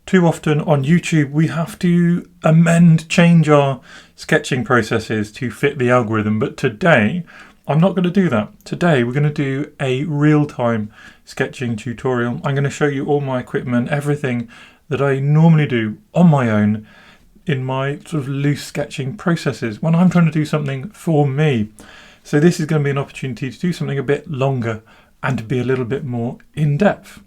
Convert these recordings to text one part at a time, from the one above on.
Too often on YouTube we have to change our sketching processes to fit the algorithm, but today I'm not going to do that. Today we're going to do a real-time sketching tutorial. I'm going to show you all my equipment, everything that I normally do on my own in my sort of loose sketching processes when I'm trying to do something for me. So this is going to be an opportunity to do something a bit longer and to be a little bit more in-depth.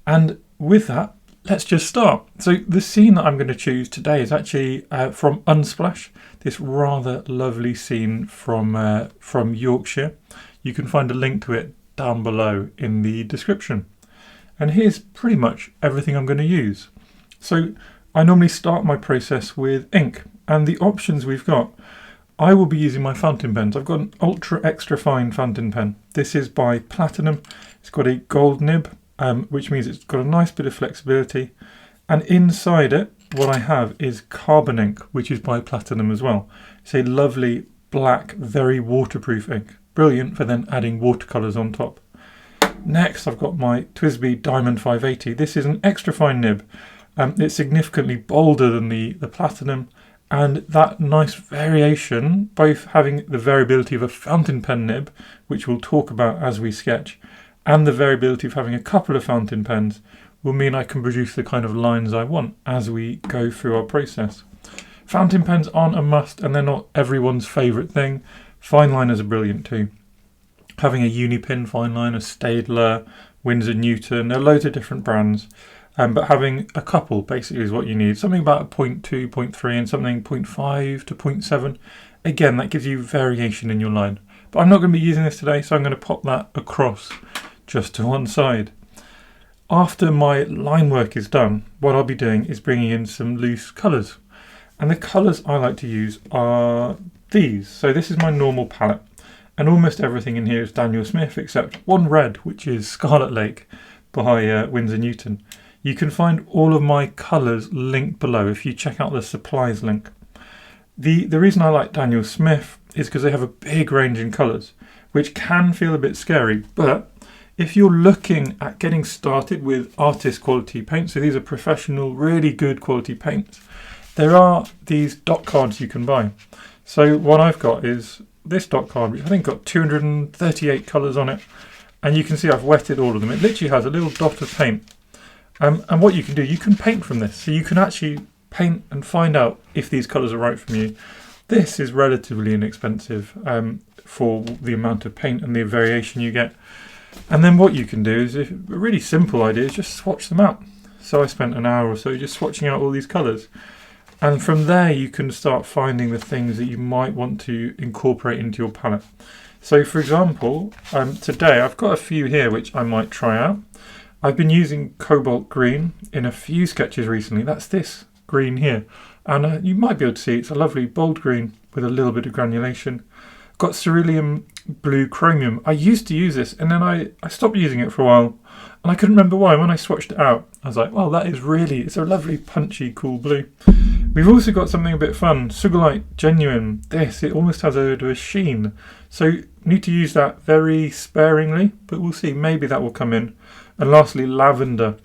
And with that, let's just start. So the scene that I'm going to choose today is actually from Unsplash, this rather lovely scene from Yorkshire. You can find a link to it down below in the description. And here's pretty much everything I'm going to use. So I normally start my process with ink, and the options we've got, I will be using my fountain pens. I've got an ultra extra fine fountain pen. This is by Platinum. It's got a gold nib, which means it's got a nice bit of flexibility. And inside it, what I have is carbon ink, which is by Platinum as well. It's a lovely black, very waterproof ink. Brilliant for then adding watercolours on top. Next, I've got my TWSBI Diamond 580. This is an extra fine nib. It's significantly bolder than the Platinum, and that nice variation, both having the variability of a fountain pen nib, which we'll talk about as we sketch, and the variability of having a couple of fountain pens, will mean I can produce the kind of lines I want as we go through our process. Fountain pens aren't a must, and they're not everyone's favourite thing. Fine liners are brilliant too. Having a Unipin fine liner, Staedtler, Winsor Newton, there are loads of different brands. But having a couple basically is what you need. Something about a 0.2, 0.3 and something 0.5 to 0.7. Again, that gives you variation in your line. But I'm not going to be using this today, so I'm going to pop that across just to one side. After my line work is done, what I'll be doing is bringing in some loose colours. And the colours I like to use are these. So this is my normal palette. And almost everything in here is Daniel Smith, except one red, which is Scarlet Lake by Winsor Newton. You can find all of my colours linked below if you check out the supplies link. The reason I like Daniel Smith is because they have a big range in colours, which can feel a bit scary, but if you're looking at getting started with artist quality paint, so these are professional, really good quality paints, there are these dot cards you can buy. So what I've got is this dot card, which I think got 238 colours on it, and you can see I've wetted all of them. It literally has a little dot of paint. And what you can do, you can paint from this. So you can actually paint and find out if these colours are right for you. This is relatively inexpensive for the amount of paint and the variation you get. And then what you can do is, a really simple idea is just swatch them out. So I spent an hour or so just swatching out all these colours. And from there you can start finding the things that you might want to incorporate into your palette. So for example, today I've got a few here which I might try out. I've been using cobalt green in a few sketches recently. That's this green here. And you might be able to see it's a lovely bold green with a little bit of granulation. Got cerulean blue chromium. I used to use this and then I stopped using it for a while. And I couldn't remember why. When I swatched it out, I was like, well, it's a lovely punchy cool blue. We've also got something a bit fun. Sugilite Genuine. It almost has a bit of a sheen. So you need to use that very sparingly, but we'll see. Maybe that will come in. And lastly, Lavender,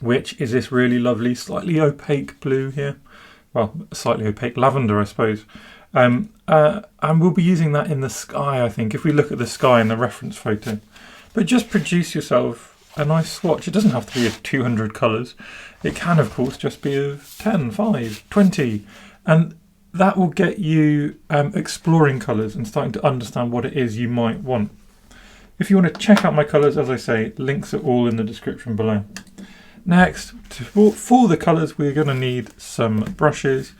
which is this really lovely, slightly opaque blue here. Well, slightly opaque lavender, I suppose. And we'll be using that in the sky, I think, if we look at the sky in the reference photo. But just produce yourself a nice swatch. It doesn't have to be of 200 colours. It can, of course, just be of 10, 5, 20. And that will get you exploring colours and starting to understand what it is you might want. If you want to check out my colours, as I say, links are all in the description below. Next, for the colours, we're going to need some brushes.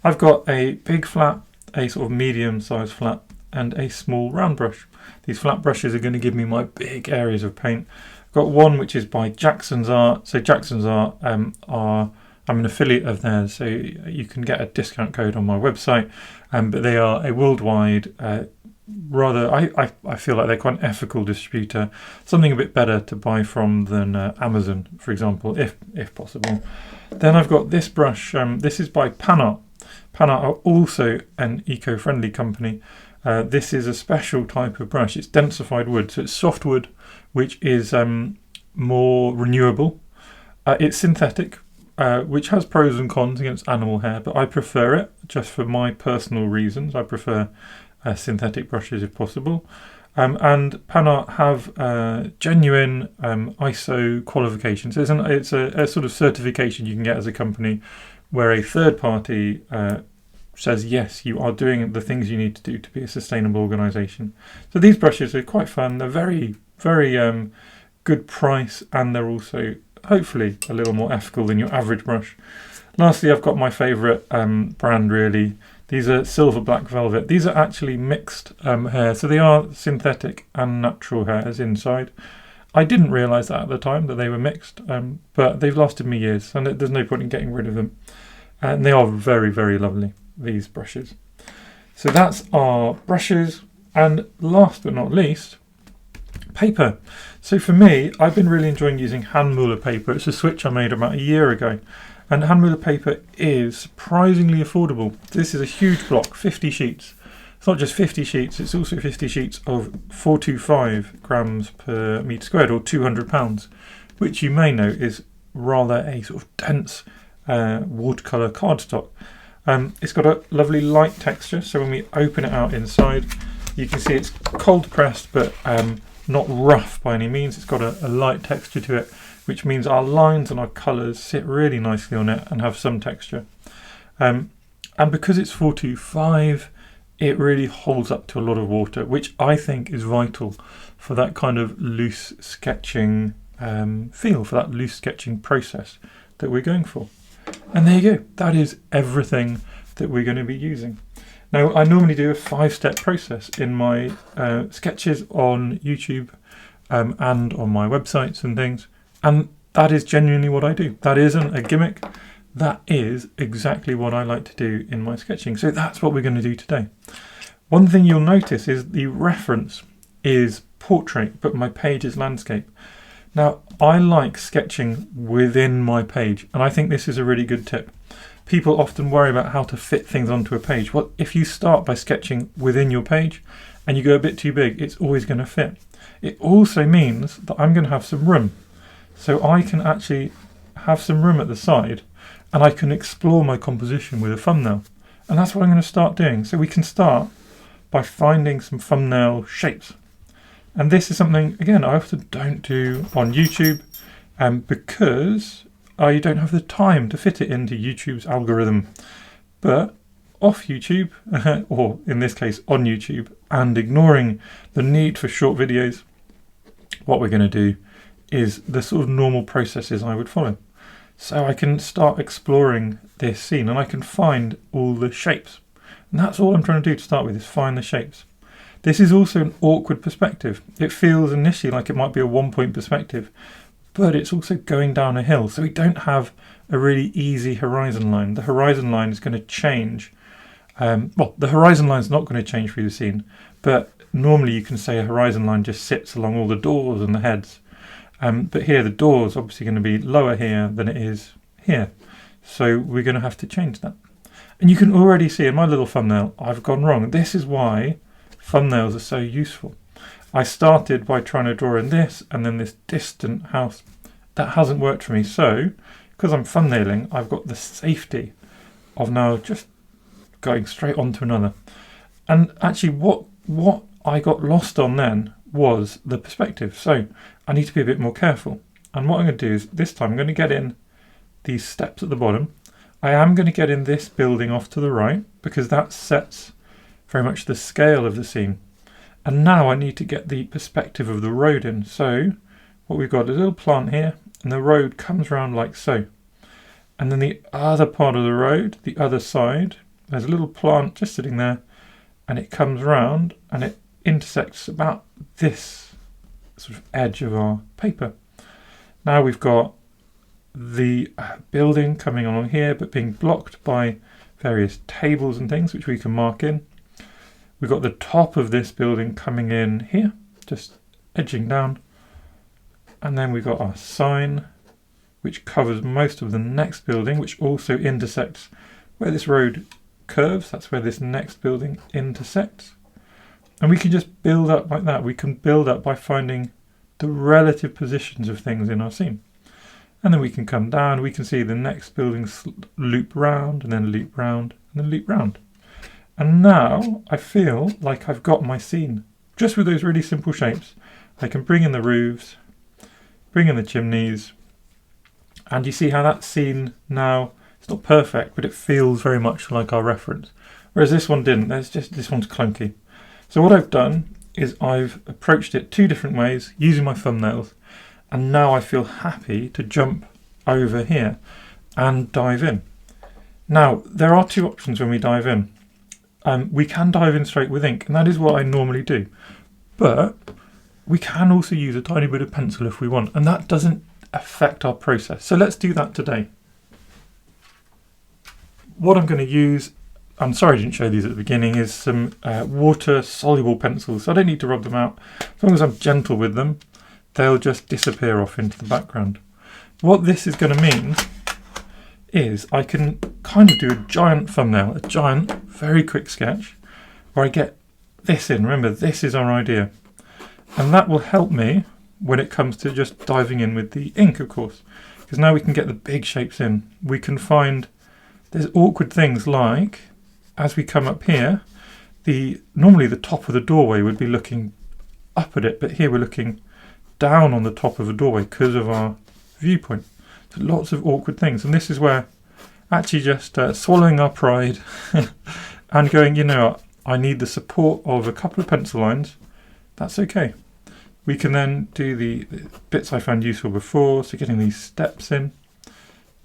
I've got a big flat, a sort of medium sized flat, and a small round brush. These flat brushes are going to give me my big areas of paint. I've got one which is by Jackson's Art. So Jackson's Art I'm an affiliate of theirs, so you can get a discount code on my website. But they are a worldwide I feel like they're quite an ethical distributor, something a bit better to buy from than Amazon, for example, if possible. Then I've got this brush. This is by Panart. Panart are also an eco-friendly company. This is a special type of brush. It's densified wood, so it's soft wood, which is more renewable. It's synthetic, which has pros and cons against animal hair, but I prefer it just for my personal reasons. I prefer synthetic brushes if possible. And Pan Art have genuine ISO qualifications. It's a sort of certification you can get as a company where a third party says, yes, you are doing the things you need to do to be a sustainable organisation. So these brushes are quite fun. They're very, very good price, and they're also hopefully a little more ethical than your average brush. Lastly, I've got my favourite brand really. These are Silver Black Velvet. These are actually mixed hair, so they are synthetic and natural hairs inside. I didn't realise that at the time that they were mixed, but they've lasted me years, and there's no point in getting rid of them. And they are very, very lovely, these brushes. So that's our brushes, and last but not least, paper. So for me, I've been really enjoying using hand Muller paper. It's a switch I made about a year ago. And hand Muller paper is surprisingly affordable. This is a huge block, 50 sheets. It's not just 50 sheets, it's also 50 sheets of 425 grams per metre squared, or 200 pounds, which you may know is rather a sort of dense watercolour cardstock. It's got a lovely light texture, so when we open it out inside, you can see it's cold pressed, but not rough by any means. It's got a light texture to it, which means our lines and our colours sit really nicely on it and have some texture. And because it's 425, it really holds up to a lot of water, which I think is vital for that kind of loose sketching feel, for that loose sketching process that we're going for. And there you go. That is everything that we're going to be using. Now, I normally do a 5-step process in my sketches on YouTube and on my websites and things. And that is genuinely what I do. That isn't a gimmick. That is exactly what I like to do in my sketching. So that's what we're going to do today. One thing you'll notice is the reference is portrait, but my page is landscape. Now, I like sketching within my page, and I think this is a really good tip. People often worry about how to fit things onto a page. Well, if you start by sketching within your page and you go a bit too big, it's always going to fit. It also means that I'm going to have some room. So I can actually have some room at the side, and I can explore my composition with a thumbnail. And that's what I'm going to start doing. So we can start by finding some thumbnail shapes. And this is something, again, I often don't do on YouTube because I don't have the time to fit it into YouTube's algorithm. But off YouTube, or in this case on YouTube, and ignoring the need for short videos, what we're going to do is the sort of normal processes I would follow. So I can start exploring this scene and I can find all the shapes. And that's all I'm trying to do to start with, is find the shapes. This is also an awkward perspective. It feels initially like it might be a one-point perspective, but it's also going down a hill. So we don't have a really easy horizon line. The horizon line is going to change. Well, the horizon line is not going to change through the scene, but normally you can say a horizon line just sits along all the doors and the heads. But here the door is obviously going to be lower here than it is here. So we're going to have to change that. And you can already see in my little thumbnail, I've gone wrong. This is why thumbnails are so useful. I started by trying to draw in this and then this distant house. That hasn't worked for me. So because I'm thumbnailing, I've got the safety of now just going straight on to another. And actually what I got lost on then was the perspective. So I need to be a bit more careful. And what I'm going to do is this time I'm going to get in these steps at the bottom. I am going to get in this building off to the right because that sets very much the scale of the scene. And now I need to get the perspective of the road in. So what we've got is a little plant here and the road comes around like so. And then the other part of the road, the other side, there's a little plant just sitting there and it comes around and it intersects about this sort of edge of our paper. Now we've got the building coming along here but being blocked by various tables and things which we can mark in. We've got the top of this building coming in here, just edging down. And then we've got our sign which covers most of the next building, which also intersects where this road curves. That's where this next building intersects. And we can just build up like that. We can build up by finding the relative positions of things in our scene. And then we can come down, we can see the next building loop round, and then loop round, and then loop round. And now I feel like I've got my scene. Just with those really simple shapes, I can bring in the roofs, bring in the chimneys, and you see how that scene now, it's not perfect, but it feels very much like our reference. Whereas this one didn't, this one's clunky. So what I've done is I've approached it two different ways using my thumbnails, and now I feel happy to jump over here and dive in. Now, there are two options when we dive in. We can dive in straight with ink, and that is what I normally do. But we can also use a tiny bit of pencil if we want, and that doesn't affect our process. So let's do that today. What I'm going to use, I'm sorry I didn't show these at the beginning, is some water-soluble pencils. So I don't need to rub them out. As long as I'm gentle with them, they'll just disappear off into the background. What this is going to mean is I can kind of do a giant thumbnail, a giant, very quick sketch, where I get this in. Remember, this is our idea. And that will help me when it comes to just diving in with the ink, of course. Because now we can get the big shapes in. We can find, there's awkward things like, as we come up here, normally the top of the doorway would be looking up at it, but here we're looking down on the top of a doorway because of our viewpoint. So lots of awkward things, and this is where actually just swallowing our pride and going, you know, I need the support of a couple of pencil lines. That's okay. We can then do the bits I found useful before, so getting these steps in,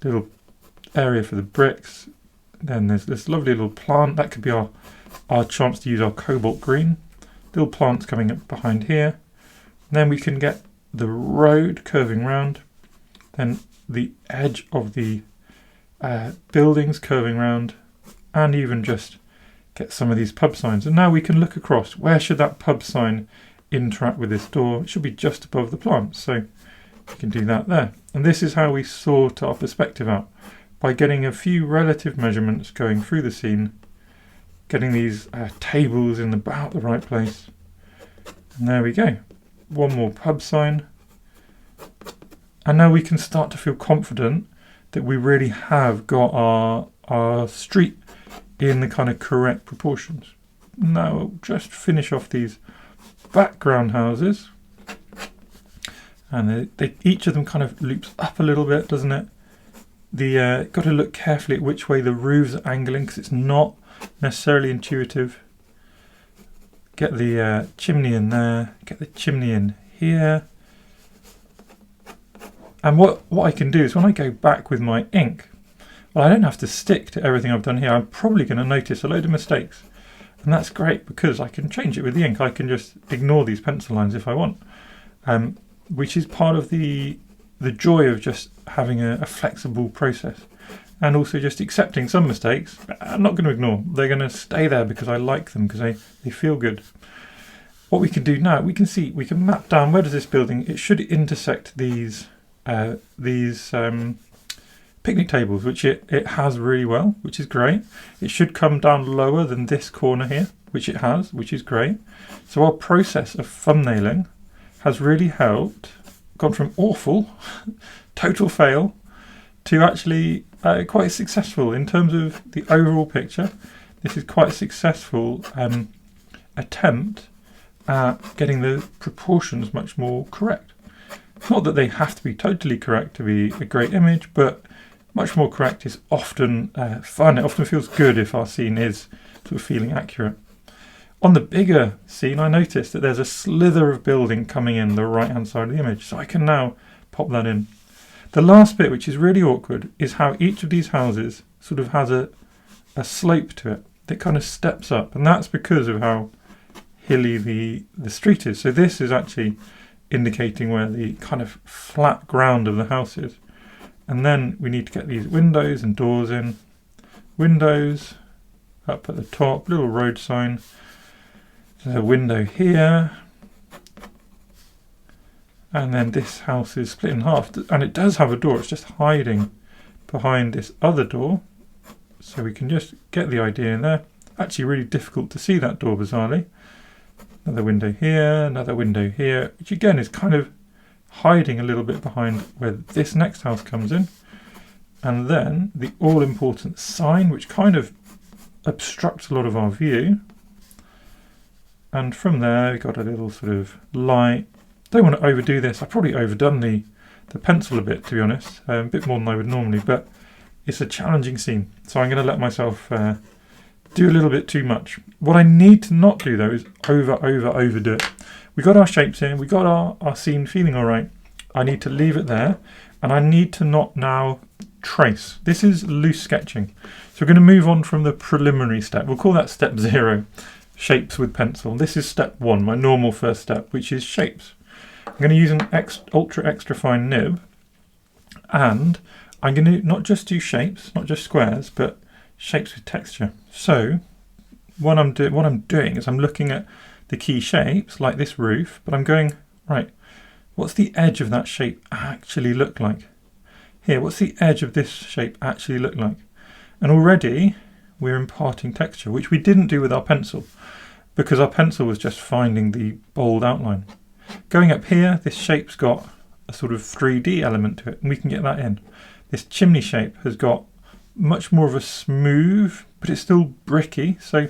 little area for the bricks. Then there's this lovely little plant that could be our chance to use our cobalt green. Little plants coming up behind here. Then we can get the road curving round, then the edge of the buildings curving round, and even just get some of these pub signs. And now we can look across. Where should that pub sign interact with this door? It should be just above the plants, so we can do that there. And this is how we sort our perspective out, by getting a few relative measurements going through the scene, getting these tables in about the right place. And there we go. One more pub sign. And now we can start to feel confident that we really have got our street in the kind of correct proportions. Now we'll just finish off these background houses. And each of them kind of loops up a little bit, doesn't it? Got to look carefully at which way the roofs are angling, because it's not necessarily intuitive. Get the chimney in there, get the chimney in here. And what I can do is when I go back with my ink, well, I don't have to stick to everything I've done here. I'm probably going to notice a load of mistakes. And that's great because I can change it with the ink. I can just ignore these pencil lines if I want, which is part of the joy of just having a flexible process. And also just accepting some mistakes. I'm not going to ignore. They're going to stay there because I like them, because they feel good. What we can do now, we can map down where does this building, it should intersect these picnic tables, which it has really well, which is great. It should come down lower than this corner here, which it has, which is great. So our process of thumbnailing has really helped, gone from awful, total fail, to actually quite successful in terms of the overall picture. This is quite a successful attempt at getting the proportions much more correct. Not that they have to be totally correct to be a great image, but much more correct is often fun. It often feels good if our scene is sort of feeling accurate. On the bigger scene, I noticed that there's a slither of building coming in the right-hand side of the image, so I can now pop that in. The last bit, which is really awkward, is how each of these houses sort of has a slope to it that kind of steps up, and that's because of how hilly the street is. So this is actually indicating where the kind of flat ground of the house is. And then we need to get these windows and doors in. Windows up at the top, little road sign. There's a window here. And then this house is split in half, and it does have a door. It's just hiding behind this other door. So we can just get the idea in there. Actually really difficult to see that door, bizarrely. Another window here, which again is kind of hiding a little bit behind where this next house comes in. And then the all-important sign, which kind of obstructs a lot of our view. And from there, we've got a little sort of light. Don't want to overdo this. I've probably overdone the pencil a bit, to be honest. A bit more than I would normally, but it's a challenging scene. So I'm going to let myself do a little bit too much. What I need to not do, though, is overdo it. We got our shapes in. We got our scene feeling all right. I need to leave it there. And I need to not now trace. This is loose sketching. So we're going to move on from the preliminary step. We'll call that step 0, shapes with pencil. This is step 1, my normal first step, which is shapes. I'm going to use an ultra extra fine nib, and I'm going to not just do shapes, not just squares, but shapes with texture. So what I'm doing is I'm looking at the key shapes, like this roof, but I'm going, right, what's the edge of that shape actually look like? Here, what's the edge of this shape actually look like? And already we're imparting texture, which we didn't do with our pencil, because our pencil was just finding the bold outline. Going up here, this shape's got a sort of 3D element to it, and we can get that in. This chimney shape has got much more of a smooth, but it's still bricky, so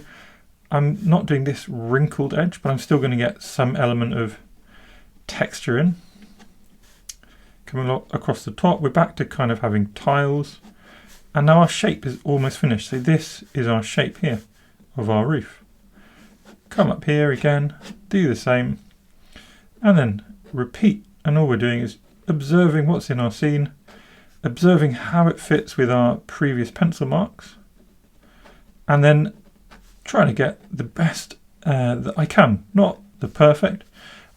I'm not doing this wrinkled edge, but I'm still going to get some element of texture in. Coming across the top, we're back to kind of having tiles, and now our shape is almost finished. So this is our shape here of our roof. Come up here again, do the same, and then repeat. And all we're doing is observing what's in our scene, observing how it fits with our previous pencil marks, and then trying to get the best that I can. Not the perfect,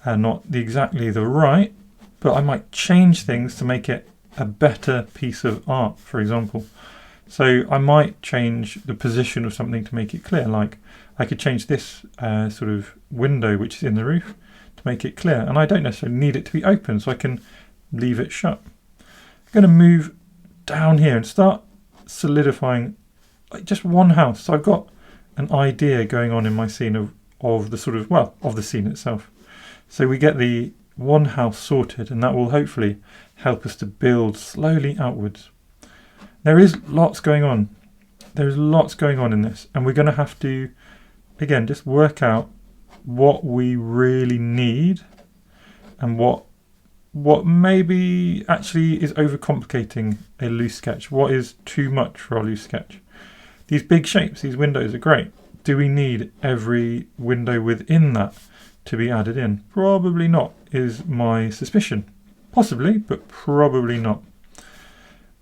not exactly the right, but I might change things to make it a better piece of art, for example. So I might change the position of something to make it clear, like I could change this sort of window which is in the roof to make it clear, and I don't necessarily need it to be open, so I can leave it shut. I'm going to move down here and start solidifying like just one house. So I've got an idea going on in my scene of the sort of, well, of the scene itself. So we get the one house sorted, and that will hopefully help us to build slowly outwards. There is lots going on. There's lots going on in this, and we're going to have to, again, just work out what we really need and what maybe actually is overcomplicating a loose sketch. What is too much for our loose sketch? These big shapes, these windows are great. Do we need every window within that to be added in? Probably not, is my suspicion. Possibly, but probably not.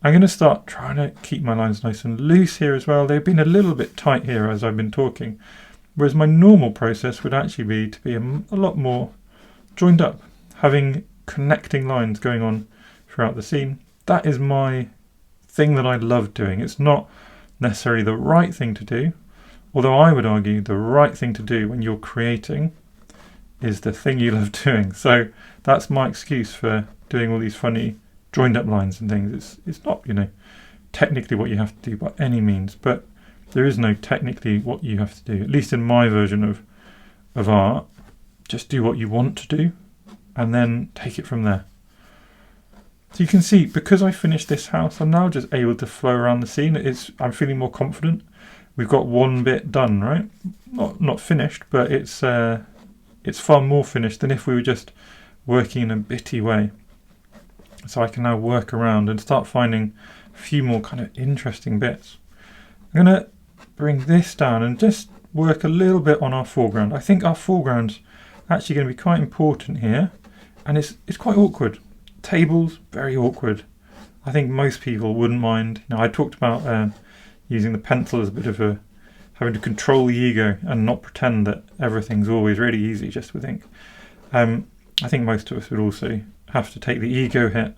I'm going to start trying to keep my lines nice and loose here as well. They've been a little bit tight here as I've been talking, whereas my normal process would actually be to be a lot more joined up, having connecting lines going on throughout the scene. That is my thing that I love doing. It's not necessarily the right thing to do, although I would argue the right thing to do when you're creating is the thing you love doing. So that's my excuse for doing all these funny joined up lines and things. It's not, technically what you have to do by any means, but there is no technically what you have to do, at least in my version of art. Just do what you want to do and then take it from there. So you can see, because I finished this house, I'm now just able to flow around the scene. I'm feeling more confident. We've got one bit done, right? Not finished, but it's far more finished than if we were just working in a bitty way. So I can now work around and start finding a few more kind of interesting bits. I'm going to bring this down and just work a little bit on our foreground. I think our foreground's actually going to be quite important here, and it's quite awkward. Tables, very awkward. I think most people wouldn't mind. I talked about using the pencil as a bit of having to control the ego and not pretend that everything's always really easy just with ink. I think most of us would also have to take the ego hit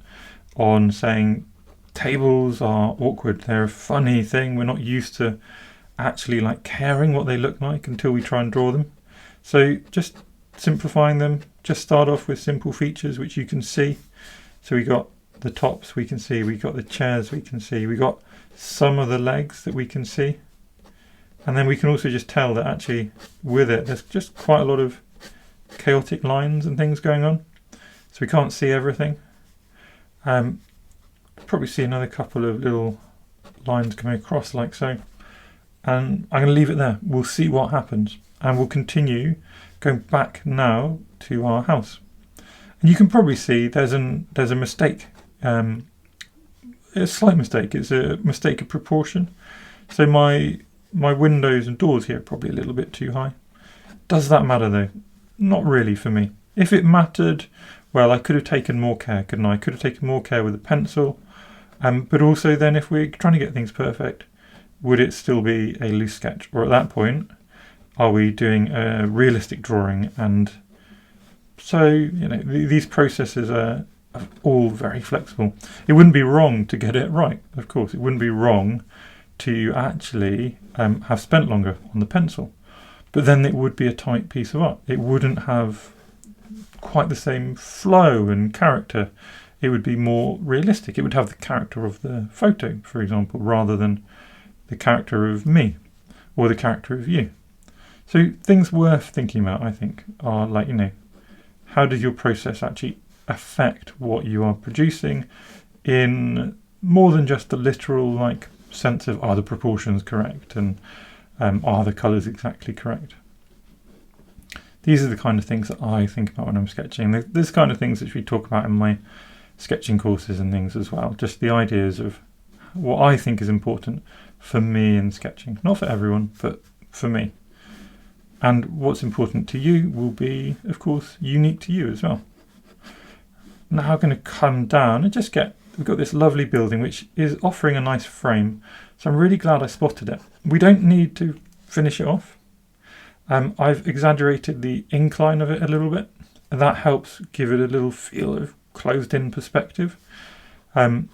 on saying tables are awkward. They're a funny thing. We're not used to actually caring what they look like until we try and draw them. So just simplifying them, just start off with simple features which you can see. So we got the tops we can see, we got the chairs we can see, we got some of the legs that we can see, and then we can also just tell that actually with it there's just quite a lot of chaotic lines and things going on. so we can't see everything. Probably see another couple of little lines coming across like so. And I'm going to leave it there. We'll see what happens. And we'll continue going back now to our house. And you can probably see there's a mistake. A slight mistake. It's a mistake of proportion. So my windows and doors here are probably a little bit too high. Does that matter though? Not really for me. If it mattered, well, I could have taken more care, couldn't I? I could have taken more care with a pencil. But also then if we're trying to get things perfect, would it still be a loose sketch? Or at that point, are we doing a realistic drawing? And so, you know, these processes are all very flexible. It wouldn't be wrong to get it right, of course. It wouldn't be wrong to actually have spent longer on the pencil. But then it would be a tight piece of art. It wouldn't have quite the same flow and character. It would be more realistic. It would have the character of the photo, for example, rather than the character of me or the character of you. So things worth thinking about, I think, are like, you know, how does your process actually affect what you are producing in more than just the literal like sense of are the proportions correct and are the colours exactly correct. These are the kind of things that I think about when I'm sketching. There's kind of things which we talk about in my sketching courses and things as well. Just the ideas of what I think is important for me in sketching. Not for everyone, but for me. And what's important to you will be, of course, unique to you as well. Now I'm going to come down and just we've got this lovely building which is offering a nice frame. So I'm really glad I spotted it. We don't need to finish it off. I've exaggerated the incline of it a little bit. And that helps give it a little feel of closed-in perspective. And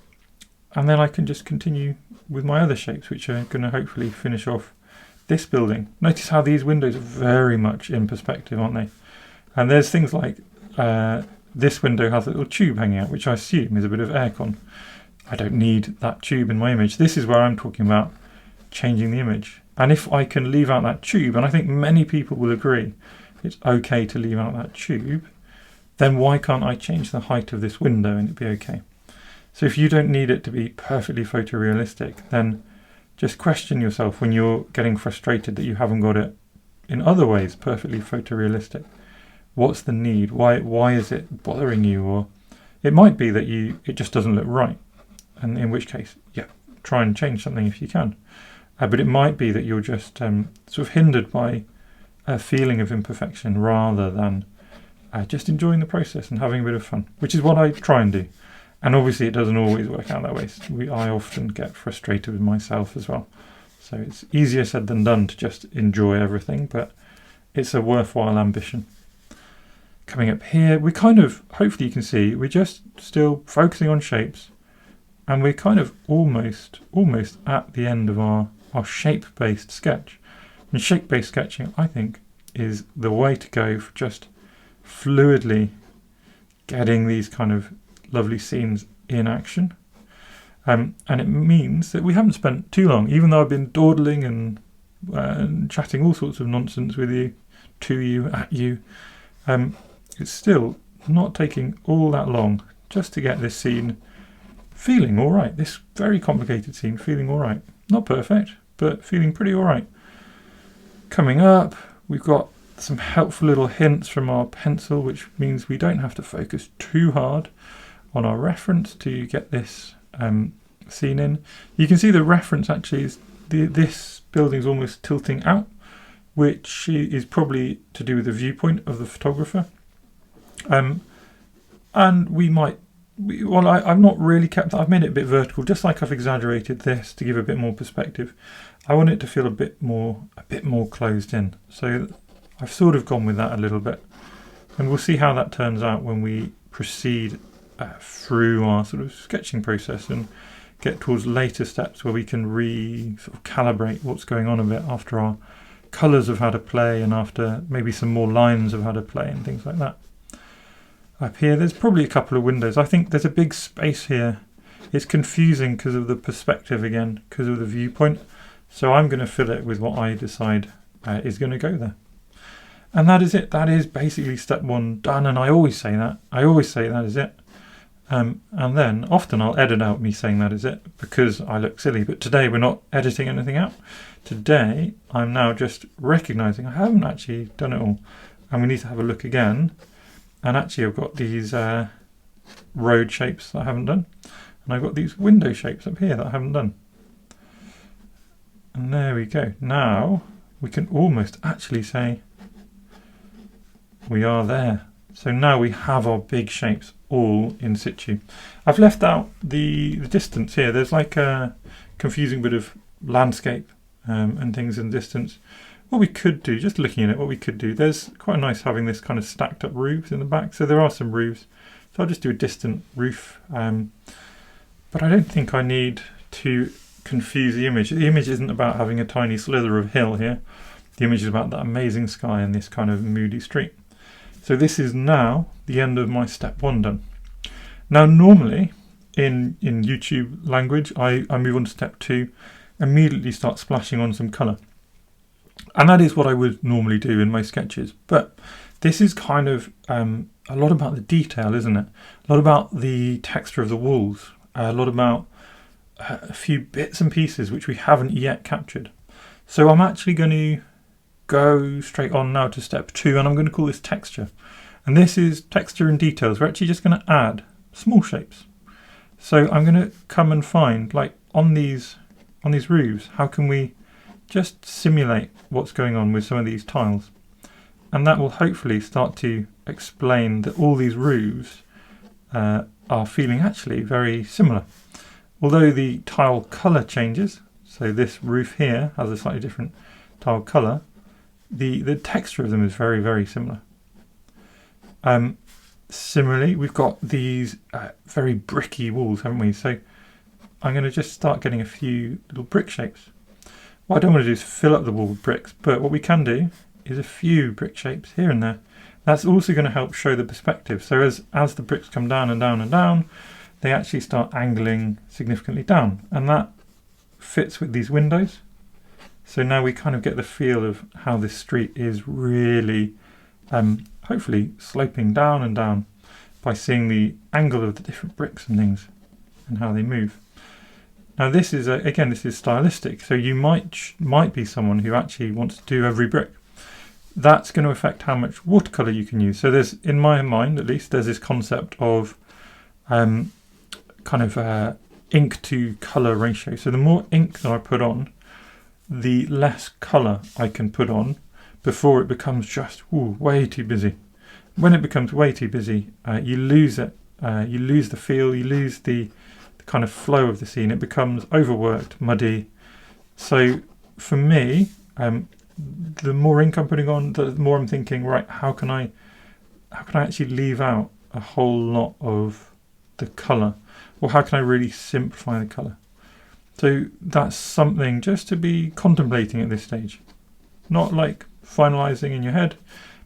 then I can just continue with my other shapes, which are going to hopefully finish off this building. Notice how these windows are very much in perspective, aren't they? And there's things like this window has a little tube hanging out, which I assume is a bit of aircon. I don't need that tube in my image. This is where I'm talking about changing the image. And if I can leave out that tube, and I think many people will agree it's okay to leave out that tube, then why can't I change the height of this window and it'd be okay? So if you don't need it to be perfectly photorealistic, then just question yourself when you're getting frustrated that you haven't got it in other ways perfectly photorealistic. What's the need? Why is it bothering you? Or it might be that it just doesn't look right. And in which case, yeah, try and change something if you can. But it might be that you're just sort of hindered by a feeling of imperfection rather than just enjoying the process and having a bit of fun, which is what I try and do. And obviously it doesn't always work out that way. I often get frustrated with myself as well. So it's easier said than done to just enjoy everything, but it's a worthwhile ambition. Coming up here, we kind of, hopefully you can see, we're just still focusing on shapes, and we're kind of almost at the end of our shape-based sketch. And shape-based sketching, I think, is the way to go for just fluidly getting these kind of lovely scenes in action. And it means that we haven't spent too long, even though I've been dawdling and chatting all sorts of nonsense with you, to you, at you. It's still not taking all that long just to get this scene feeling all right. This very complicated scene feeling all right. Not perfect, but feeling pretty all right. Coming up, we've got some helpful little hints from our pencil, which means we don't have to focus too hard on our reference to get this scene in. You can see the reference actually is this building is almost tilting out, which is probably to do with the viewpoint of the photographer. And I've not really kept that. I've made it a bit vertical, just like I've exaggerated this to give a bit more perspective. I want it to feel a bit more closed in. So I've sort of gone with that a little bit, and we'll see how that turns out when we proceed through our sort of sketching process and get towards later steps where we can sort of calibrate what's going on a bit after our colours have had a play and after maybe some more lines have had a play and things like that. Up here, there's probably a couple of windows. I think there's a big space here. It's confusing because of the perspective again, because of the viewpoint. So I'm going to fill it with what I decide is going to go there. And that is it. That is basically step 1 done. And I always say that. I always say that is it. And then often I'll edit out me saying that is it because I look silly. But today we're not editing anything out. Today I'm now just recognizing I haven't actually done it all. And we need to have a look again. And actually I've got these road shapes that I haven't done. And I've got these window shapes up here that I haven't done. And there we go. Now we can almost actually say we are there. So now we have our big shapes all in situ. I've left out the distance here. There's like a confusing bit of landscape and things in distance. What we could do, just looking at it, what we could do, there's quite nice having this kind of stacked up roofs in the back. So there are some roofs. So I'll just do a distant roof. But I don't think I need to confuse the image. The image isn't about having a tiny slither of hill here. The image is about that amazing sky and this kind of moody street. So this is now the end of my step 1 done. Now normally in YouTube language I move on to step 2, immediately start splashing on some colour. And that is what I would normally do in my sketches. But this is kind of a lot about the detail, isn't it? A lot about the texture of the walls, a lot about a few bits and pieces which we haven't yet captured. So I'm actually going to go straight on now to step 2, and I'm going to call this texture. And this is texture and details. We're actually just going to add small shapes. So I'm going to come and find, like on these roofs, how can we just simulate what's going on with some of these tiles? And that will hopefully start to explain that all these roofs are feeling actually very similar. Although the tile colour changes, so this roof here has a slightly different tile colour, the texture of them is very, very similar. Similarly, we've got these very bricky walls, haven't we? So I'm going to just start getting a few little brick shapes. What I don't want to do is fill up the wall with bricks, but what we can do is a few brick shapes here and there. That's also going to help show the perspective. So as the bricks come down and down and down, they actually start angling significantly down, and that fits with these windows. So now we kind of get the feel of how this street is really hopefully sloping down and down by seeing the angle of the different bricks and things and how they move. Now this is again, this is stylistic, so you might be someone who actually wants to do every brick. That's going to affect how much watercolour you can use. So there's, in my mind at least, there's this concept of kind of ink to colour ratio. So the more ink that I put on, the less colour I can put on before it becomes just way too busy. When it becomes way too busy, you lose it. You lose the feel, you lose the kind of flow of the scene. It becomes overworked, muddy. So for me, the more ink I'm putting on, the more I'm thinking, right, how can I actually leave out a whole lot of the colour? Or how can I really simplify the colour? So that's something just to be contemplating at this stage. Not like finalising in your head,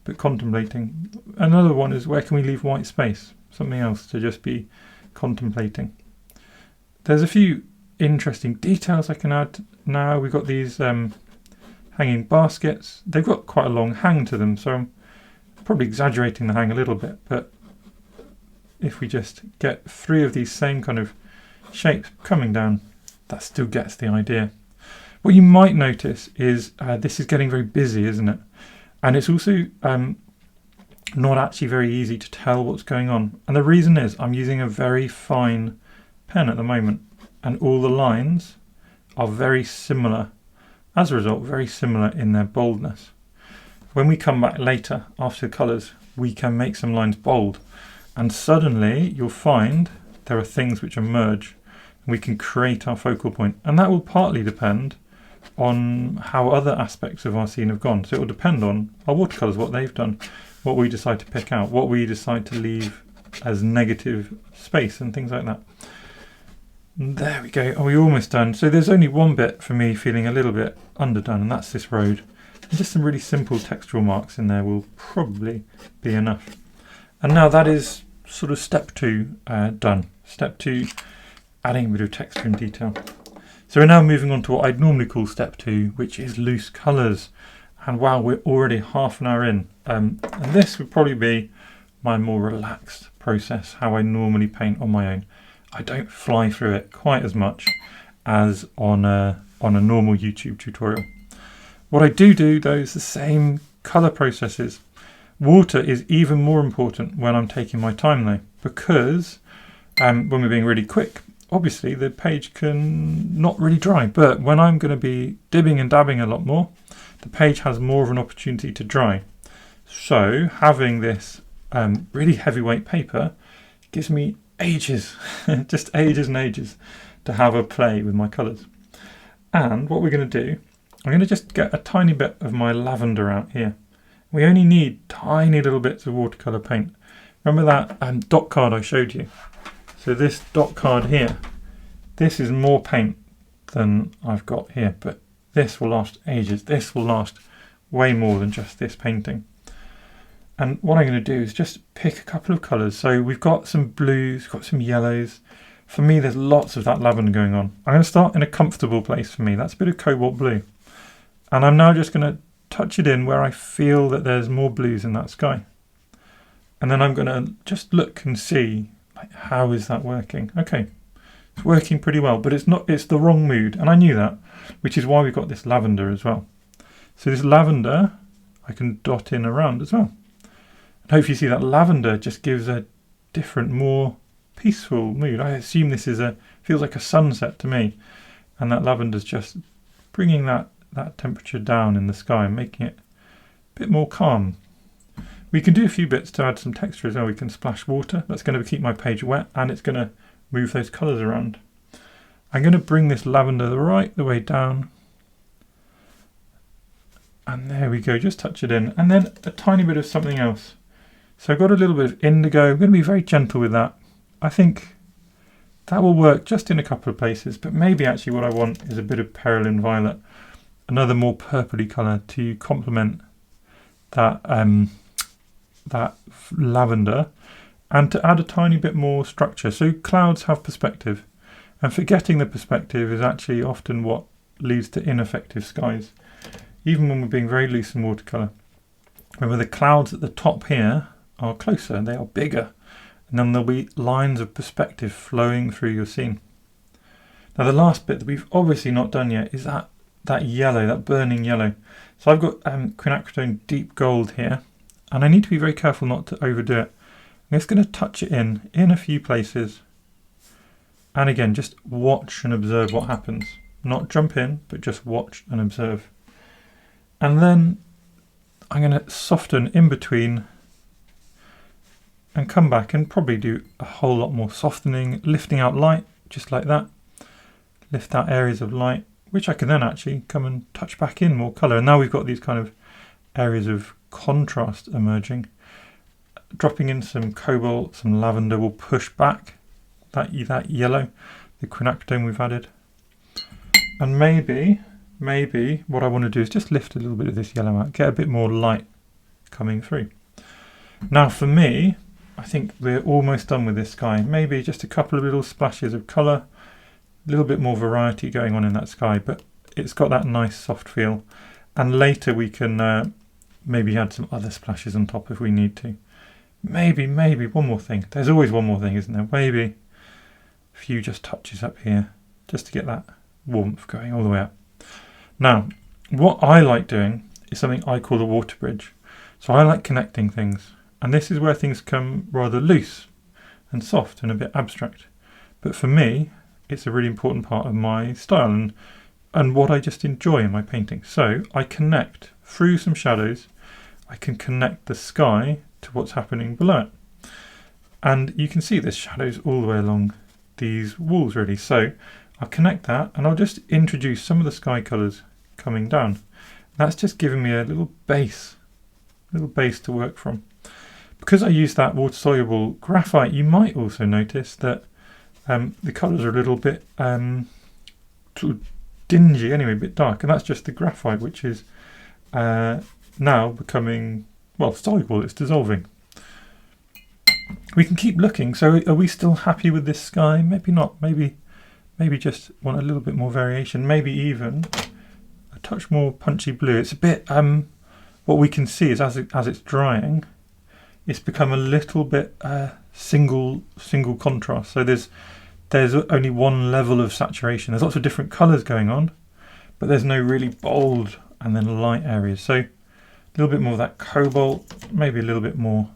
but contemplating. Another one is, where can we leave white space? Something else to just be contemplating. There's a few interesting details I can add now. We've got these hanging baskets. They've got quite a long hang to them, so I'm probably exaggerating the hang a little bit, but if we just get 3 of these same kind of shapes coming down, that still gets the idea. What you might notice is this is getting very busy, isn't it? And it's also not actually very easy to tell what's going on. And the reason is I'm using a very fine pen at the moment, and all the lines are very similar. As a result, very similar in their boldness. When we come back later, after the colours, we can make some lines bold. And suddenly you'll find there are things which emerge, and we can create our focal point. And that will partly depend on how other aspects of our scene have gone. So it will depend on our watercolours, what they've done, what we decide to pick out, what we decide to leave as negative space and things like that. And there we go. Are we almost done? So there's only one bit for me feeling a little bit underdone, and that's this road. And just some really simple textural marks in there will probably be enough. And now that is sort of step 2 done. Step 2, adding a bit of texture and detail. So we're now moving on to what I'd normally call step 2, which is loose colours. And wow, we're already half an hour in. And this would probably be my more relaxed process, how I normally paint on my own. I don't fly through it quite as much as on a normal YouTube tutorial. What I do though is the same colour processes. Water is even more important when I'm taking my time though, because when we're being really quick, obviously the page can not really dry, but when I'm going to be dibbing and dabbing a lot more, the page has more of an opportunity to dry. So having this really heavyweight paper gives me ages, just ages and ages to have a play with my colours. And what we're going to do, I'm going to just get a tiny bit of my lavender out here. We only need tiny little bits of watercolour paint. Remember that dot card I showed you? So this dot card here, this is more paint than I've got here, but this will last ages. This will last way more than just this painting. And what I'm going to do is just pick a couple of colours. So we've got some blues, we've got some yellows. For me, there's lots of that lavender going on. I'm going to start in a comfortable place for me. That's a bit of cobalt blue. And I'm now just going to touch it in where I feel that there's more blues in that sky. And then I'm going to just look and see, like, how is that working? Okay, it's working pretty well, but it's the wrong mood. And I knew that, which is why we've got this lavender as well. So this lavender, I can dot in around as well. And hopefully you see that lavender just gives a different, more peaceful mood. I assume this feels like a sunset to me. And that lavender's just bringing that temperature down in the sky and making it a bit more calm. We can do a few bits to add some texture as well. We can splash water. That's going to keep my page wet and it's going to move those colours around. I'm going to bring this lavender right the way down. And there we go, just touch it in. And then a tiny bit of something else. So I've got a little bit of indigo. I'm going to be very gentle with that. I think that will work just in a couple of places, but maybe actually what I want is a bit of Perylene Violet, another more purpley colour to complement that that lavender, and to add a tiny bit more structure. So clouds have perspective, and forgetting the perspective is actually often what leads to ineffective skies, even when we're being very loose in watercolour. Remember, the clouds at the top here are closer, they are bigger, and then there'll be lines of perspective flowing through your scene. Now the last bit that we've obviously not done yet is that yellow, that burning yellow. So I've got quinacridone deep gold here, and I need to be very careful not to overdo it. I'm just going to touch it in a few places, and again just watch and observe what happens. Not jump in, but just watch and observe. And then I'm going to soften in between and come back and probably do a whole lot more softening, lifting out light, just like that. Lift out areas of light, which I can then actually come and touch back in more colour. And now we've got these kind of areas of contrast emerging. Dropping in some cobalt, some lavender will push back that yellow, the quinacridone we've added. And maybe what I want to do is just lift a little bit of this yellow out, get a bit more light coming through. Now for me, I think we're almost done with this sky. Maybe just a couple of little splashes of colour, a little bit more variety going on in that sky, but it's got that nice soft feel. And later we can maybe add some other splashes on top if we need to. Maybe one more thing. There's always one more thing, isn't there? Maybe a few just touches up here, just to get that warmth going all the way up. Now, what I like doing is something I call the water bridge. So I like connecting things. And this is where things come rather loose and soft and a bit abstract. But for me, it's a really important part of my style and what I just enjoy in my painting. So I connect through some shadows. I can connect the sky to what's happening below it. And you can see there's shadows all the way along these walls really. So I'll connect that and I'll just introduce some of the sky colours coming down. That's just giving me a little base to work from. Because I use that water-soluble graphite, you might also notice that the colours are a little bit sort of dingy anyway, a bit dark, and that's just the graphite, which is now becoming, well, soluble, it's dissolving. We can keep looking. So are we still happy with this sky? Maybe not. Maybe just want a little bit more variation. Maybe even a touch more punchy blue. It's a bit what we can see is as it's drying, it's become a little bit single contrast. So there's only one level of saturation. There's lots of different colours going on, but there's no really bold and then light areas. So a little bit more of that cobalt, maybe a little bit more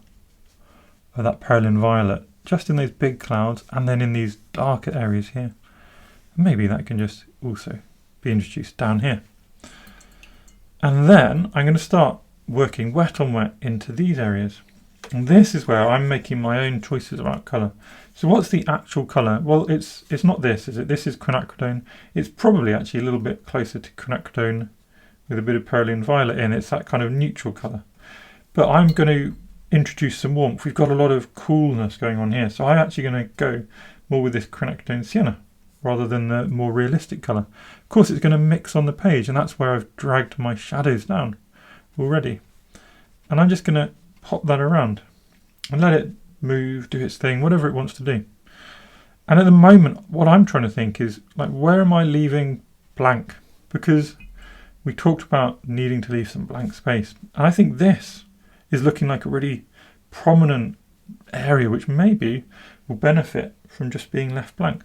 of that perlin violet, just in those big clouds, and then in these darker areas here. Maybe that can just also be introduced down here. And then I'm going to start working wet on wet into these areas. And this is where I'm making my own choices about colour. So what's the actual colour? Well, it's not this, is it? This is quinacridone. It's probably actually a little bit closer to quinacridone with a bit of perlin violet in. It's that kind of neutral colour. But I'm going to introduce some warmth. We've got a lot of coolness going on here. So I'm actually going to go more with this quinacridone sienna rather than the more realistic colour. Of course, it's going to mix on the page, and that's where I've dragged my shadows down already. And I'm just going to pop that around and let it move, do its thing, whatever it wants to do. And at the moment, what I'm trying to think is, like, where am I leaving blank? Because we talked about needing to leave some blank space. And I think this is looking like a really prominent area which maybe will benefit from just being left blank.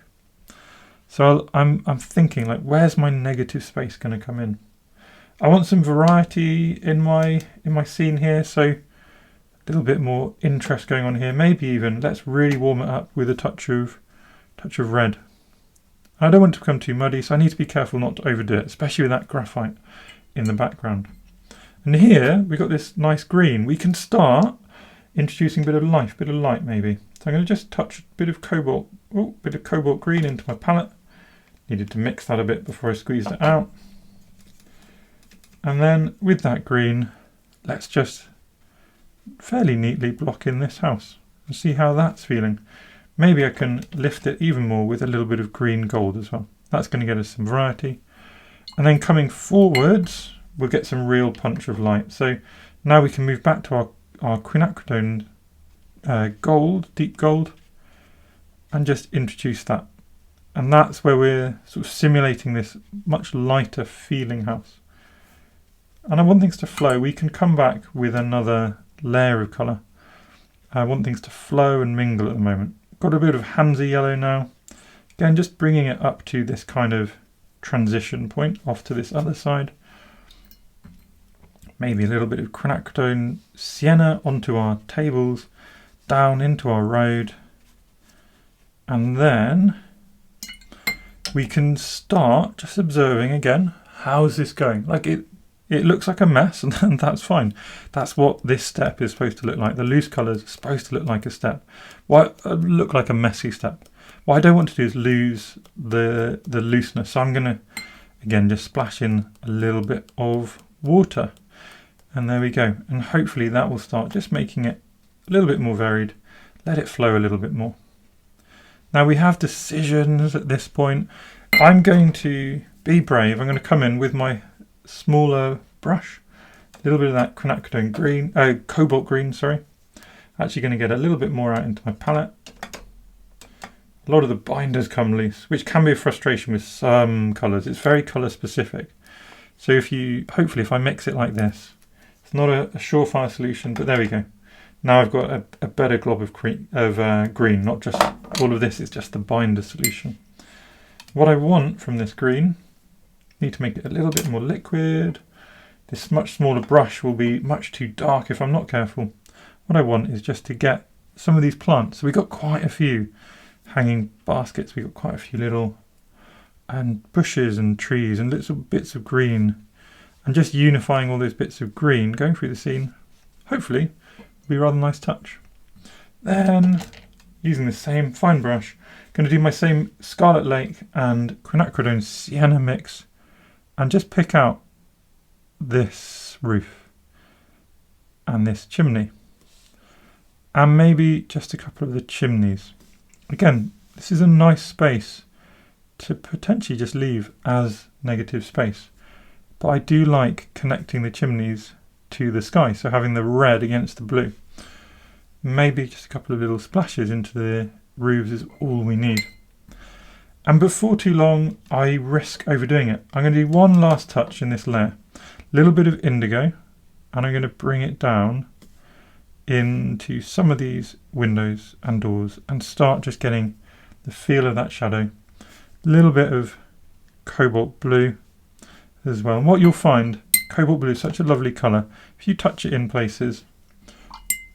So I'm thinking, like, where's my negative space going to come in? I want some variety in my scene here, so a little bit more interest going on here. Maybe even let's really warm it up with a touch of red. I don't want it to become too muddy, so I need to be careful not to overdo it, especially with that graphite in the background. And here we've got this nice green. We can start introducing a bit of life, bit of light maybe. So I'm going to just touch a bit of cobalt green into my palette. Needed to mix that a bit before I squeezed it out. And then with that green, let's just fairly neatly block in this house and see how that's feeling. Maybe I can lift it even more with a little bit of green gold as well. That's going to get us some variety. And then coming forwards, we'll get some real punch of light. So now we can move back to our quinacridone gold, deep gold, and just introduce that. And that's where we're sort of simulating this much lighter feeling house. And I want things to flow. We can come back with another layer of colour. I want things to flow and mingle at the moment. Got a bit of Hansa yellow now. Again, just bringing it up to this kind of transition point off to this other side. Maybe a little bit of quinacridone sienna onto our tables, down into our road. And then we can start just observing again, how's this going? Like it looks like a mess, and that's fine. That's what this step is supposed to look like. The loose colours are supposed to look like a step. Look like a messy step. What I don't want to do is lose the looseness. So I'm going to, again, just splash in a little bit of water. And there we go. And hopefully that will start just making it a little bit more varied. Let it flow a little bit more. Now we have decisions at this point. I'm going to be brave. I'm going to come in with my smaller brush, a little bit of that quinacridone green, cobalt green, sorry. Actually going to get a little bit more out into my palette. A lot of the binders come loose, which can be a frustration with some colours. It's very colour specific. So hopefully if I mix it like this, it's not a surefire solution, but there we go. Now I've got a better glob of green, not just all of this, it's just the binder solution. What I want from this green, need to make it a little bit more liquid. This much smaller brush will be much too dark if I'm not careful. What I want is just to get some of these plants. So we've got quite a few hanging baskets. We've got quite a few little bushes and trees and little bits of green. And just unifying all those bits of green, going through the scene, hopefully will be a rather nice touch. Then, using the same fine brush, going to do my same Scarlet Lake and quinacridone sienna mix and just pick out this roof and this chimney. And maybe just a couple of the chimneys. Again, this is a nice space to potentially just leave as negative space. But I do like connecting the chimneys to the sky, so having the red against the blue. Maybe just a couple of little splashes into the roofs is all we need. And before too long, I risk overdoing it. I'm going to do one last touch in this layer. A little bit of indigo and I'm going to bring it down into some of these windows and doors and start just getting the feel of that shadow. A little bit of cobalt blue as well. And what you'll find, cobalt blue is such a lovely colour. If you touch it in places,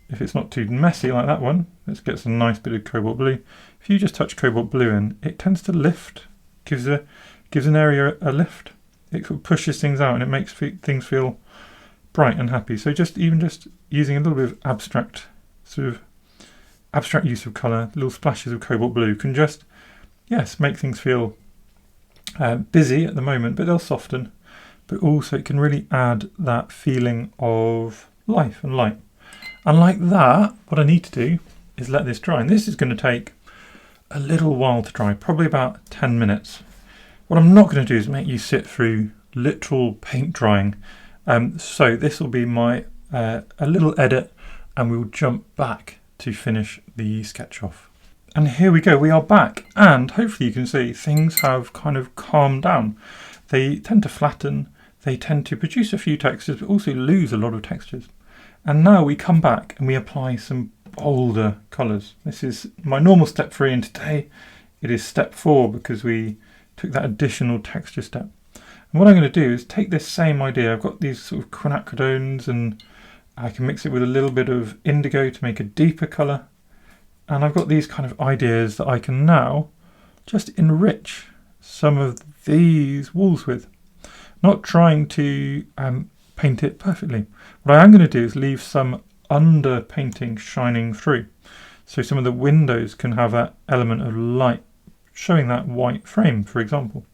if it's not too messy like that one, let's get some nice bit of cobalt blue. If you just touch cobalt blue in, it tends to lift, gives an area a lift. It pushes things out and it makes things feel bright and happy. So even just using a little bit of abstract use of colour, little splashes of cobalt blue can just, yes, make things feel busy at the moment, but they'll soften. But also it can really add that feeling of life and light. And like that, what I need to do is let this dry. And this is going to take a little while to dry, probably about 10 minutes. What I'm not going to do is make you sit through literal paint drying. So this will be my a little edit, and we'll jump back to finish the sketch off. And here we go, we are back, and hopefully you can see things have kind of calmed down. They tend to flatten, they tend to produce a few textures, but also lose a lot of textures. And now we come back and we apply some bolder colours. This is my normal step 3, and today it is step 4 because we took that additional texture step. And what I'm going to do is take this same idea. I've got these sort of quinacridones, and I can mix it with a little bit of indigo to make a deeper colour. And I've got these kind of ideas that I can now just enrich some of these walls with. Not trying to paint it perfectly. What I am going to do is leave some under painting shining through. So some of the windows can have that element of light showing that white frame, for example.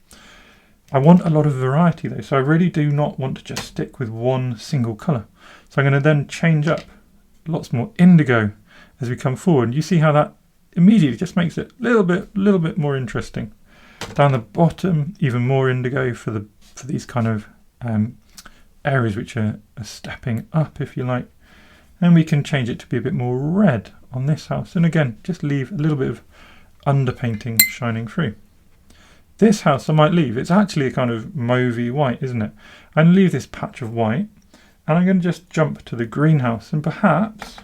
I want a lot of variety though, so I really do not want to just stick with one single colour. So I'm going to then change up lots more indigo as we come forward. And you see how that immediately just makes it a little bit more interesting. Down the bottom, even more indigo for these kind of areas which are stepping up, if you like. And we can change it to be a bit more red on this house. And again, just leave a little bit of underpainting shining through. This house I might leave. It's actually a kind of mauvey white, isn't it? I'm going to leave this patch of white, and I'm going to just jump to the greenhouse. And perhaps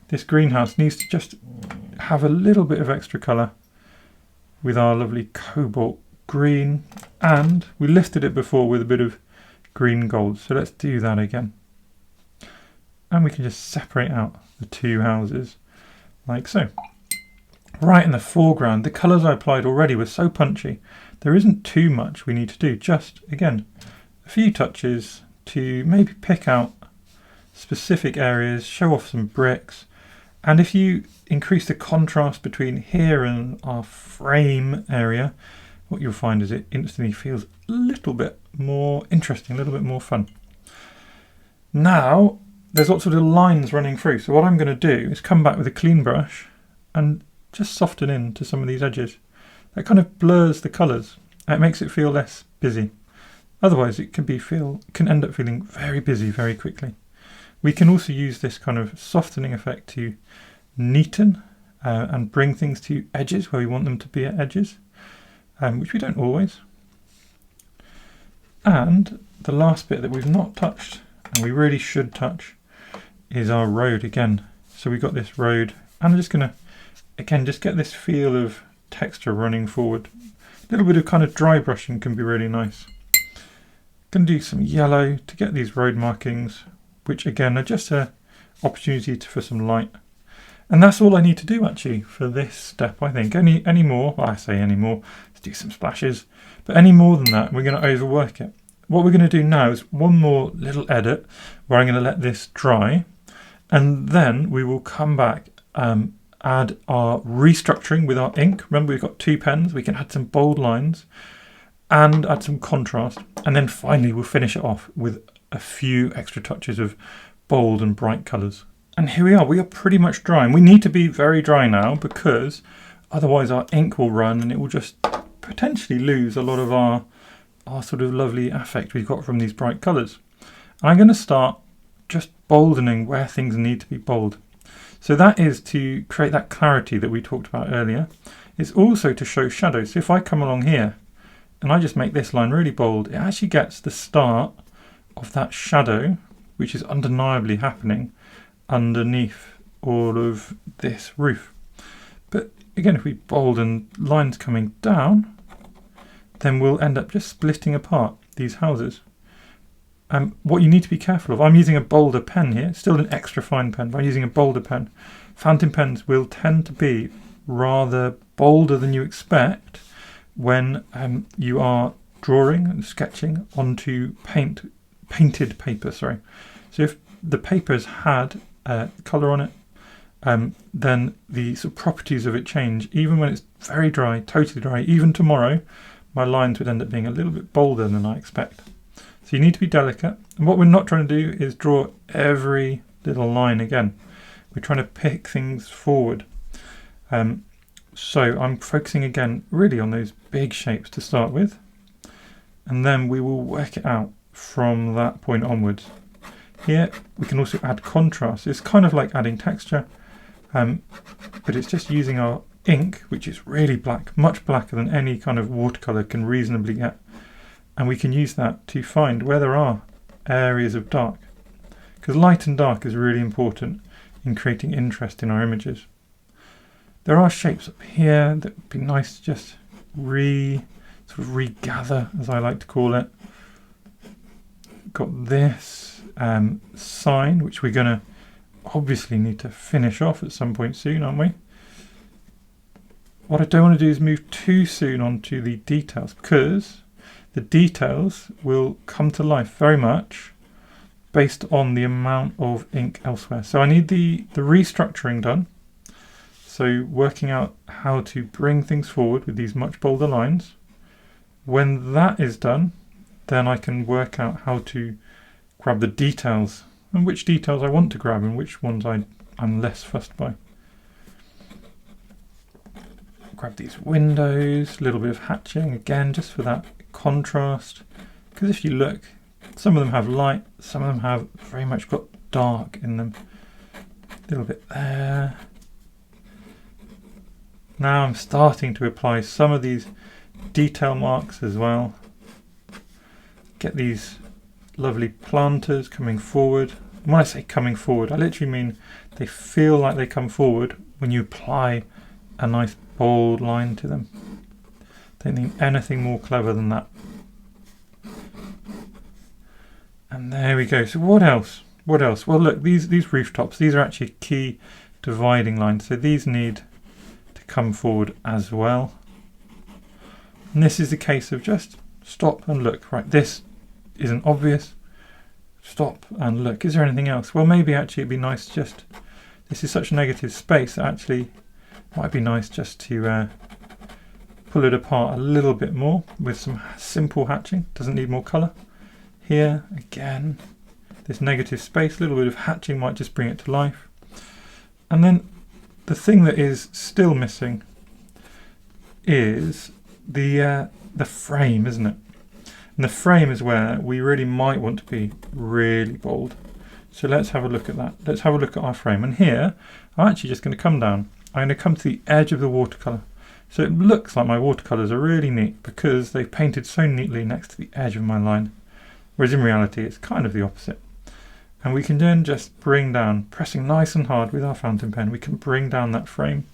this greenhouse needs to just have a little bit of extra colour with our lovely cobalt green. And we lifted it before with a bit of green gold. So let's do that again. And we can just separate out the two houses like so. Right in the foreground, the colours I applied already were so punchy. There isn't too much we need to do. Just, again, a few touches to maybe pick out specific areas, show off some bricks. And if you increase the contrast between here and our frame area, what you'll find is it instantly feels a little bit more interesting, a little bit more fun. Now, there's lots of little lines running through. So what I'm going to do is come back with a clean brush and just soften into some of these edges. That kind of blurs the colours. It makes it feel less busy. Otherwise it can end up feeling very busy very quickly. We can also use this kind of softening effect to neaten and bring things to edges where we want them to be at edges, which we don't always. And the last bit that we've not touched, and we really should touch, is our road again. So we've got this road, and I'm just going to again just get this feel of texture running forward. A little bit of kind of dry brushing can be really nice. Going to do some yellow to get these road markings, which again are just an opportunity for some light. And that's all I need to do actually for this step, I think. Any more, well, I say any more, let's do some splashes, but any more than that we're going to overwork it. What we're going to do now is one more little edit where I'm going to let this dry, and then we will come back, add our restructuring with our ink. Remember, we've got 2 pens, we can add some bold lines and add some contrast, and then finally we'll finish it off with a few extra touches of bold and bright colours. And here we are pretty much dry, and we need to be very dry now because otherwise our ink will run and it will just potentially lose a lot of our sort of lovely affect we've got from these bright colours. And I'm going to start just boldening where things need to be bold. So that is to create that clarity that we talked about earlier. It's also to show shadows. So if I come along here and I just make this line really bold, it actually gets the start of that shadow which is undeniably happening underneath all of this roof. But again, if we bolden lines coming down, then we'll end up just splitting apart these houses. What you need to be careful of, I'm using a bolder pen here, still an extra fine pen, but I'm using a bolder pen. Fountain pens will tend to be rather bolder than you expect when you are drawing and sketching onto painted paper. So if the paper's had colour on it, then the sort of properties of it change. Even when it's very dry, totally dry, even tomorrow, my lines would end up being a little bit bolder than I expect. So you need to be delicate. And what we're not trying to do is draw every little line again. We're trying to pick things forward. So I'm focusing again really on those big shapes to start with. And then we will work it out from that point onwards. Here we can also add contrast. It's kind of like adding texture, but it's just using our ink, which is really black, much blacker than any kind of watercolour can reasonably get. And we can use that to find where there are areas of dark, because light and dark is really important in creating interest in our images. There are shapes up here that would be nice to just regather, as I like to call it. Got this sign, which we're going to obviously need to finish off at some point soon, aren't we? What I don't want to do is move too soon onto the details, because the details will come to life very much based on the amount of ink elsewhere. So I need the restructuring done. So working out how to bring things forward with these much bolder lines. When that is done, then I can work out how to grab the details and which details I want to grab and which ones I'm less fussed by. Grab these windows, a little bit of hatching again just for that contrast, because if you look, some of them have light, some of them have very much got dark in them. A little bit there. Now I'm starting to apply some of these detail marks as well. Get these lovely planters coming forward. And when I say coming forward, I literally mean they feel like they come forward when you apply a nice bold line to them. Don't need anything more clever than that. And there we go. So what else? What else? Well, look, these rooftops, these are actually key dividing lines. So these need to come forward as well. And this is the case of just stop and look. Right, this isn't obvious. Stop and look. Is there anything else? Well, maybe actually it'd be nice just, this is such negative space that actually might be nice just to pull it apart a little bit more with some simple hatching. Doesn't need more colour. Here again, this negative space, a little bit of hatching might just bring it to life. And then the thing that is still missing is the frame, isn't it? And the frame is where we really might want to be really bold. So let's have a look at that. Let's have a look at our frame. And here, I'm actually just going to come down. I'm going to come to the edge of the watercolour. So it looks like my watercolours are really neat because they've painted so neatly next to the edge of my line. Whereas in reality, it's kind of the opposite. And we can then just bring down, pressing nice and hard with our fountain pen, we can bring down that frame.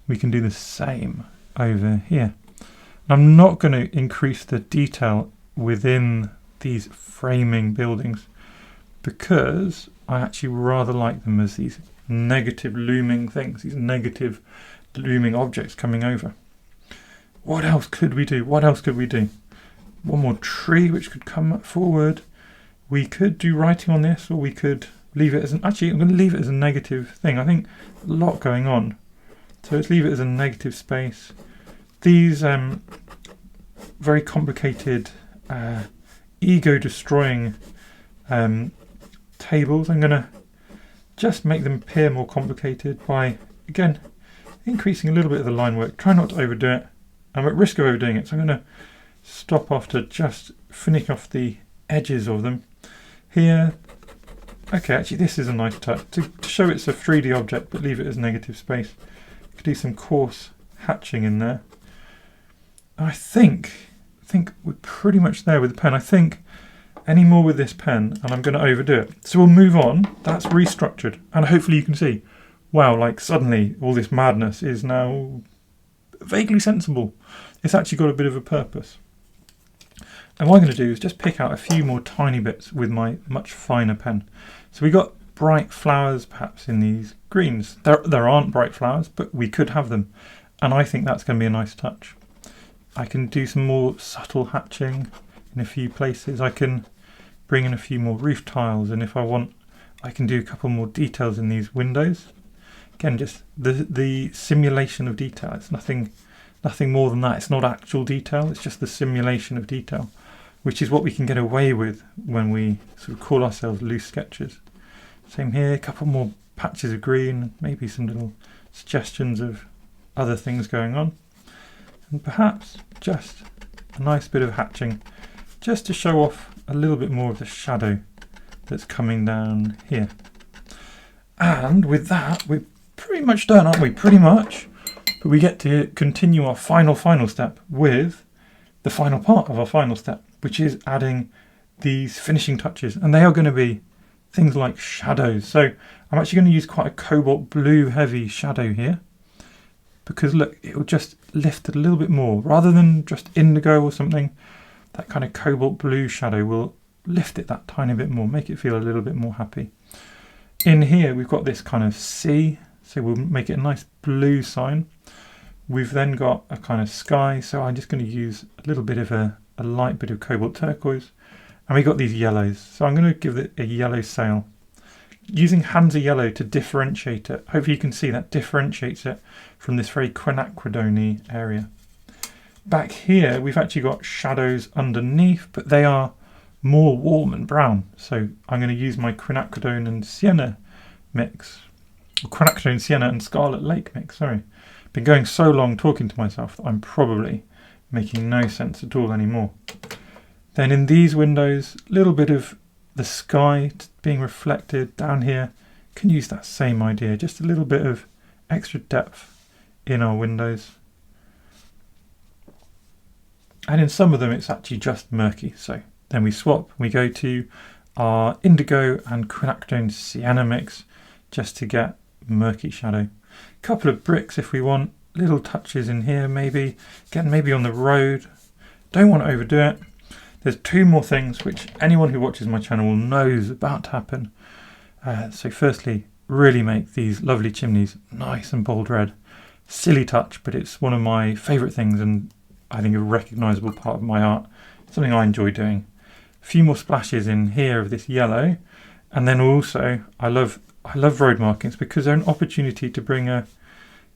We can do the same over here. I'm not going to increase the detail within these framing buildings because I actually rather like them as these negative looming things, these negative looming objects coming over. What else could we do? What else could we do? One more tree which could come forward. We could do writing on this, or we could leave it as an, actually I'm going to leave it as a negative thing. I think a lot going on. So let's leave it as a negative space. These very complicated ego destroying tables, I'm going to just make them appear more complicated by, again, increasing a little bit of the line work. Try not to overdo it. I'm at risk of overdoing it, so I'm going to stop after just finish off the edges of them. Here, okay, actually this is a nice touch. To show it's a 3D object, but leave it as negative space. Could do some coarse hatching in there. I think we're pretty much there with the pen. I think any more with this pen and I'm going to overdo it. So we'll move on. That's restructured. And hopefully you can see, wow, like suddenly all this madness is now vaguely sensible. It's actually got a bit of a purpose. And what I'm going to do is just pick out a few more tiny bits with my much finer pen. So we got bright flowers perhaps in these greens. There aren't bright flowers, but we could have them. And I think that's going to be a nice touch. I can do some more subtle hatching in a few places. I can bring in a few more roof tiles, and if I want, I can do a couple more details in these windows. Again, just the simulation of detail. It's nothing more than that. It's not actual detail, it's just the simulation of detail, which is what we can get away with when we sort of call ourselves loose sketchers. Same here, a couple more patches of green, maybe some little suggestions of other things going on, and perhaps just a nice bit of hatching just to show off a little bit more of the shadow that's coming down here. And with that, we're pretty much done, aren't we? Pretty much. But we get to continue our final step with the final part of our final step, which is adding these finishing touches. And they are going to be things like shadows. So I'm actually going to use quite a cobalt blue heavy shadow here, because look, it will just lift it a little bit more. Rather than just indigo or something, that kind of cobalt blue shadow will lift it that tiny bit more, make it feel a little bit more happy. In here we've got this kind of sea, so we'll make it a nice blue sign. We've then got a kind of sky, so I'm just going to use a little bit of a light bit of cobalt turquoise. And we got these yellows, so I'm going to give it a yellow sail. Using Hansa yellow to differentiate it. Hopefully you can see that differentiates it from this very quinacridone area. Back here we've actually got shadows underneath, but they are more warm and brown. So I'm going to use my quinacridone and sienna mix. Quinacridone, sienna and Scarlet Lake mix, sorry. Been going so long talking to myself that I'm probably making no sense at all anymore. Then in these windows, a little bit of the sky being reflected down here. Can use that same idea, just a little bit of extra depth in our windows. And in some of them it's actually just murky, so then we swap, we go to our indigo and quinacridone sienna mix just to get murky shadow. A couple of bricks if we want, little touches in here maybe, again maybe on the road, don't want to overdo it. There's two more things which anyone who watches my channel knows about to happen. So firstly, really make these lovely chimneys nice and bold red. Silly touch, but it's one of my favourite things and I think a recognisable part of my art. Something I enjoy doing. A few more splashes in here of this yellow, and then also I love road markings because they're an opportunity to bring a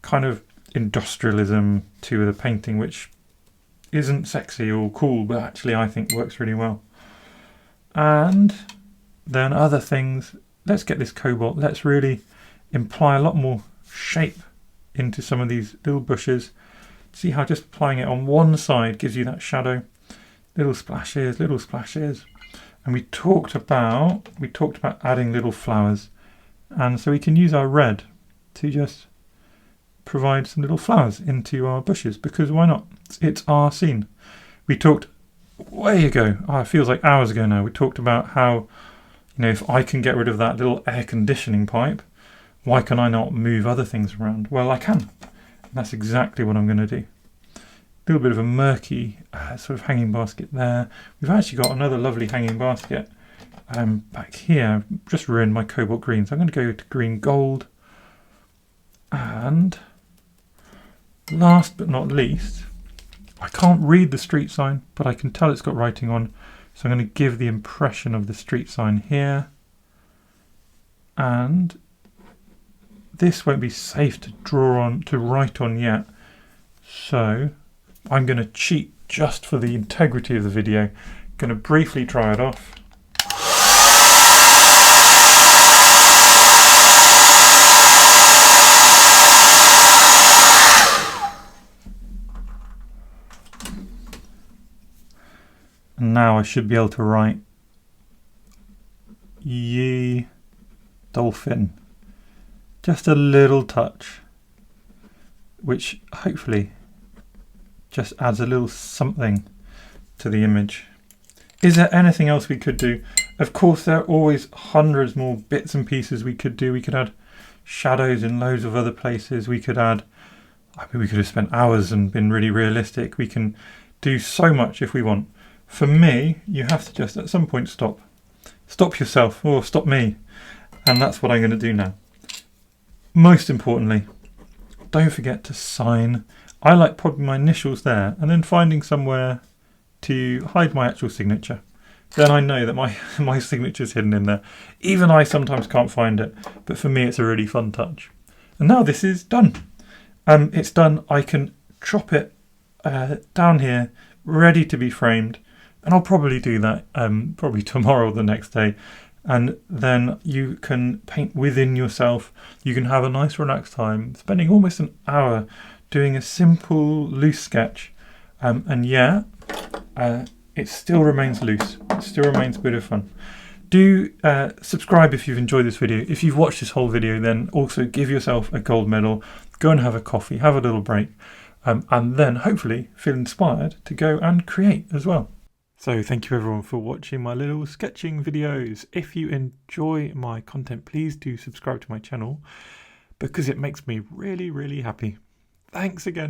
kind of industrialism to the painting, which isn't sexy or cool, but actually I think works really well. And then other things, let's get this cobalt, let's really imply a lot more shape into some of these little bushes. See how just applying it on one side gives you that shadow. Little splashes, and we talked about adding little flowers, and so we can use our red to just provide some little flowers into our bushes, because why not? It's our scene. We talked way ago, it feels like hours ago now, we talked about how, you know, if I can get rid of that little air conditioning pipe, why can I not move other things around? Well, I can. And that's exactly what I'm going to do. A little bit of a murky sort of hanging basket there. We've actually got another lovely hanging basket back here. I've just ruined my cobalt green, so I'm going to go to green gold. And last but not least, I can't read the street sign, but I can tell it's got writing on, so I'm going to give the impression of the street sign here. And this won't be safe to draw on, to write on yet, so I'm going to cheat just for the integrity of the video. I'm going to briefly try it off. And now I should be able to write ye dolphin. Just a little touch, which hopefully just adds a little something to the image. Is there anything else we could do? Of course, there are always hundreds more bits and pieces we could do. We could add shadows in loads of other places. We could add, I mean, we could have spent hours and been really realistic. We can do so much if we want. For me, you have to just at some point stop. Stop yourself, or stop me. And that's what I'm going to do now. Most importantly, don't forget to sign. I like putting my initials there and then finding somewhere to hide my actual signature. Then I know that my signature's hidden in there. Even I sometimes can't find it, but for me it's a really fun touch. And now this is done. It's done. I can drop it down here, ready to be framed. And I'll probably do that probably tomorrow or the next day. And then you can paint within yourself. You can have a nice relaxed time, spending almost an hour doing a simple loose sketch. And yeah, it still remains loose. It still remains a bit of fun. Do subscribe if you've enjoyed this video. If you've watched this whole video, then also give yourself a gold medal. Go and have a coffee, have a little break, and then hopefully feel inspired to go and create as well. So thank you everyone for watching my little sketching videos. If you enjoy my content, please do subscribe to my channel because it makes me really, really happy. Thanks again.